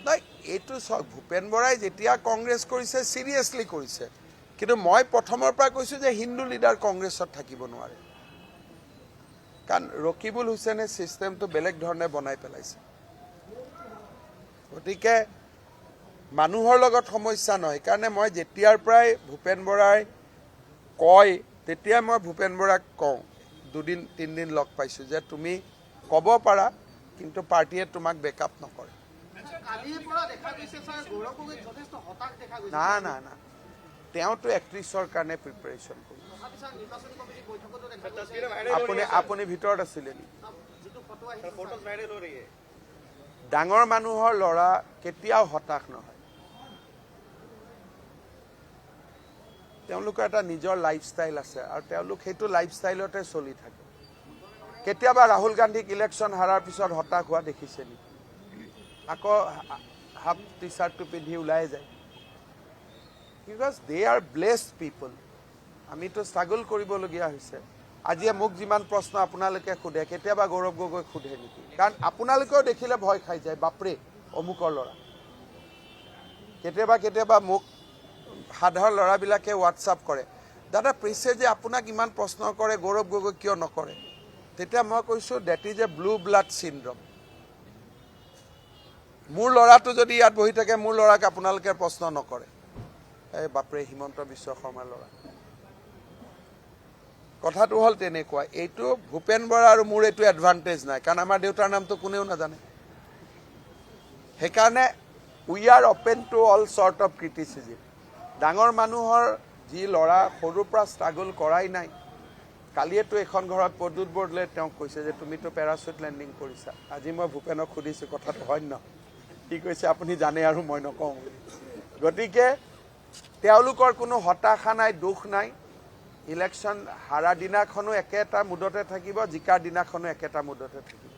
নাই এইটো চাওক ভূপেন বৰাই যেতিয়া কংগ্ৰেছ কৰিছে চিৰিয়াছলি কৰিছে কিন্তু মই প্ৰথমৰ পৰা কৈছোঁ যে হিন্দু লিডাৰ কংগ্ৰেছত থাকিব নোৱাৰে কাৰণ ৰকিবুল হুছেইনে চিষ্টেমটো বেলেগ ধৰণে বনাই পেলাইছে গতিকে মানুহৰ লগত সমস্যা নহয় কাৰণে মই যেতিয়াৰ পৰাই ভূপেন বৰাই কয় তেতিয়া মই ভূপেন বৰাক কওঁ দুদিন তিনিদিন লগ পাইছোঁ যে তুমি ক'ব পাৰা কিন্তু পাৰ্টিয়ে তোমাক বেকআপ নকৰে না না না তেওঁতো 31ৰ কাৰণে প্ৰিপাৰেশ্যন কৰি আপুনি ভিতৰত আছিলে নেকি ডাঙৰ মানুহৰ ল'ৰা কেতিয়াও হতাশ নহয় তেওঁলোকৰ এটা নিজৰ লাইফষ্টাইল আছে আৰু তেওঁলোক সেইটো লাইফষ্টাইলতে চলি থাকে কেতিয়াবা ৰাহুল গান্ধীক ইলেকশ্যন হাৰাৰ পিছত হতাশ হোৱা দেখিছে নেকি আকৌ হাফ টি চাৰ্টটো পিন্ধি ওলাই যায় বিকজ দে আৰ ব্লেছড পিপল আমিতো ষ্ট্ৰাগল কৰিবলগীয়া হৈছে আজিয়ে মোক যিমান প্ৰশ্ন আপোনালোকে সোধে কেতিয়াবা গৌৰৱ গগৈ সোধে নেকি কাৰণ আপোনালোকেও দেখিলে ভয় খাই যায় বাপৰে অমুকৰ ল'ৰা কেতিয়াবা মোক সাধাৰণ ল'ৰাবিলাকে হোৱাটছআপ কৰে দাদা প্ৰেছে যে আপোনাক ইমান প্ৰশ্ন কৰে গৌৰৱ গগৈ কিয় নকৰে তেতিয়া মই কৈছোঁ that is a blue blood syndrome মোৰ ল'ৰাটো যদি ইয়াত বহি থাকে মোৰ ল'ৰাক আপোনালোকে প্ৰশ্ন নকৰে এই বাপৰে হিমন্ত বিশ্ব শৰ্মাৰ ল'ৰা কথাটো হ'ল তেনেকুৱা এইটো ভূপেন বৰা আৰু মোৰ এইটো এডভান্টেজ নাই কাৰণ আমাৰ দেউতাৰ নামটো কোনেও নাজানে সেইকাৰণে we are open to all sort of criticism ডাঙৰ মানুহৰ যি ল'ৰা সৰুৰ পৰা ষ্ট্ৰাগল কৰাই নাই কালিয়েতো এখন ঘৰত প্ৰদ্যুৎ বৰদলৈয়ে তেওঁক কৈছে যে তুমিতো পেৰাচুট লেণ্ডিং কৰিছা আজি মই ভূপেনক সুধিছোঁ কথাটো হয় নহয় কি কৈছে আপুনি জানে আৰু মই নকওঁ গতিকে তেওঁলোকৰ কোনো হতাশা নাই দুখ নাই ইলেকশ্যন হাৰা দিনাখনো একেটা মুডতে থাকিব জিকাৰ দিনাখনো একেটা মুডতে থাকিব